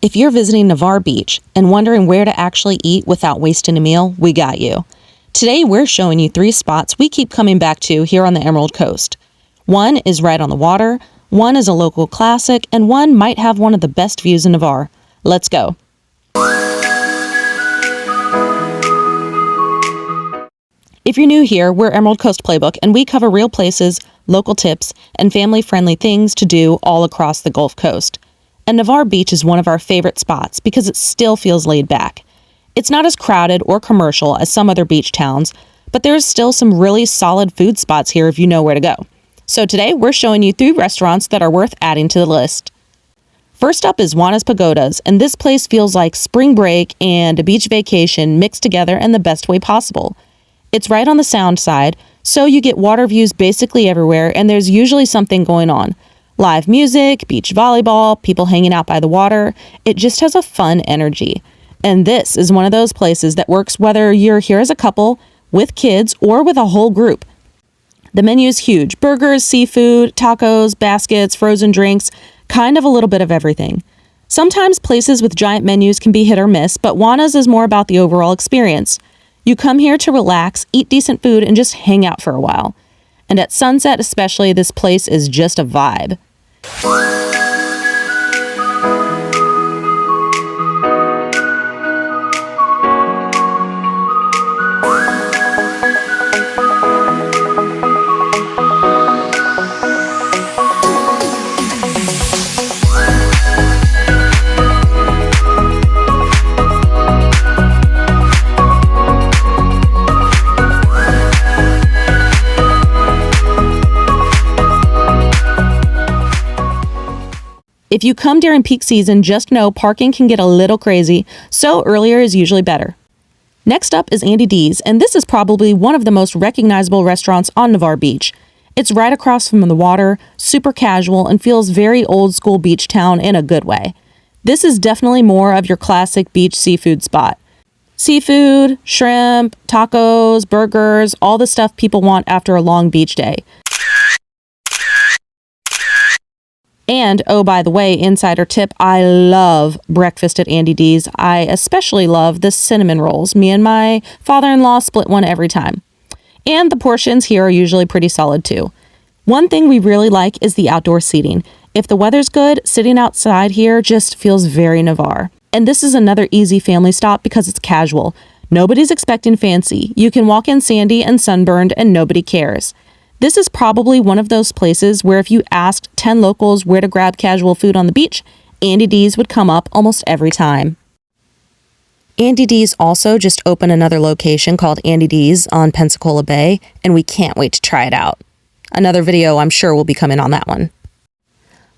If you're visiting Navarre Beach and wondering where to actually eat without wasting a meal, we got you. Today, we're showing you 3 spots we keep coming back to here on the Emerald Coast. One is right on the water, one is a local classic, and one might have one of the best views in Navarre. Let's go. If you're new here, we're Emerald Coast Playbook, and we cover real places, local tips, and family-friendly things to do all across the Gulf Coast. And Navarre Beach is one of our favorite spots because it still feels laid back. It's not as crowded or commercial as some other beach towns, but there's still some really solid food spots here if you know where to go. So today, we're showing you 3 restaurants that are worth adding to the list. First up is Juana's Pagodas, and this place feels like spring break and a beach vacation mixed together in the best way possible. It's right on the sound side, so you get water views basically everywhere, and there's usually something going on. Live music, beach volleyball, people hanging out by the water. It just has a fun energy. And this is one of those places that works whether you're here as a couple, with kids, or with a whole group. The menu is huge. Burgers, seafood, tacos, baskets, frozen drinks, kind of a little bit of everything. Sometimes places with giant menus can be hit or miss, but Juana's is more about the overall experience. You come here to relax, eat decent food, and just hang out for a while. And at sunset especially, this place is just a vibe. If you come during peak season, just know parking can get a little crazy, so earlier is usually better. Next up is Andy D's, and this is probably one of the most recognizable restaurants on Navarre Beach. It's right across from the water, super casual, and feels very old school beach town in a good way. This is definitely more of your classic beach seafood spot. Seafood, shrimp, tacos, burgers, all the stuff people want after a long beach day. And, oh, by the way, insider tip, I love breakfast at Andy D's. I especially love the cinnamon rolls. Me and my father-in-law split one every time. And the portions here are usually pretty solid too. One thing we really like is the outdoor seating. If the weather's good, sitting outside here just feels very Navarre. And this is another easy family stop because it's casual. Nobody's expecting fancy. You can walk in sandy and sunburned and nobody cares. This is probably one of those places where if you asked 10 locals where to grab casual food on the beach, Andy D's would come up almost every time. Andy D's also just opened another location called Andy D's on Pensacola Bay, and we can't wait to try it out. Another video I'm sure will be coming on that one.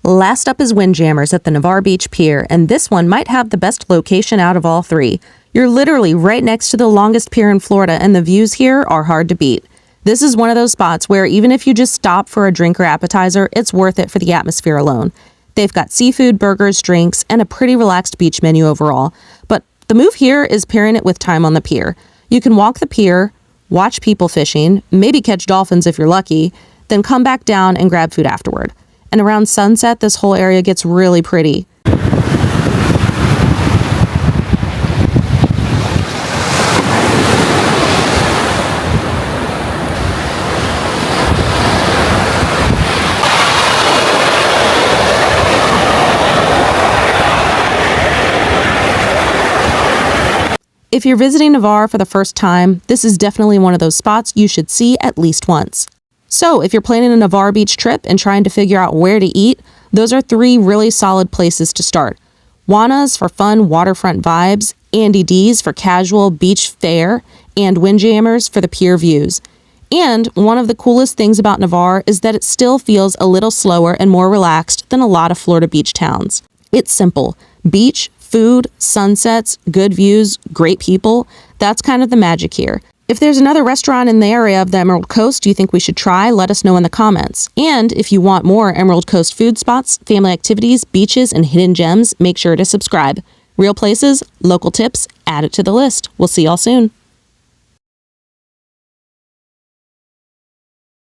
Last up is Windjammers at the Navarre Beach Pier, and this one might have the best location out of all 3. You're literally right next to the longest pier in Florida, and the views here are hard to beat. This is one of those spots where even if you just stop for a drink or appetizer, it's worth it for the atmosphere alone. They've got seafood, burgers, drinks, and a pretty relaxed beach menu overall. But the move here is pairing it with time on the pier. You can walk the pier, watch people fishing, maybe catch dolphins if you're lucky, then come back down and grab food afterward. And around sunset, this whole area gets really pretty. If you're visiting Navarre for the first time, this is definitely one of those spots you should see at least once. So if you're planning a Navarre Beach trip and trying to figure out where to eat, those are 3 really solid places to start. Juana's for fun waterfront vibes, Andy D's for casual beach fare, and Windjammers for the pier views. And one of the coolest things about Navarre is that it still feels a little slower and more relaxed than a lot of Florida beach towns. It's simple. Beach, food, sunsets, good views, great people. That's kind of the magic here. If there's another restaurant in the area of the Emerald Coast you think we should try, let us know in the comments. And if you want more Emerald Coast food spots, family activities, beaches, and hidden gems, make sure to subscribe. Real places, local tips, add it to the list. We'll see y'all soon.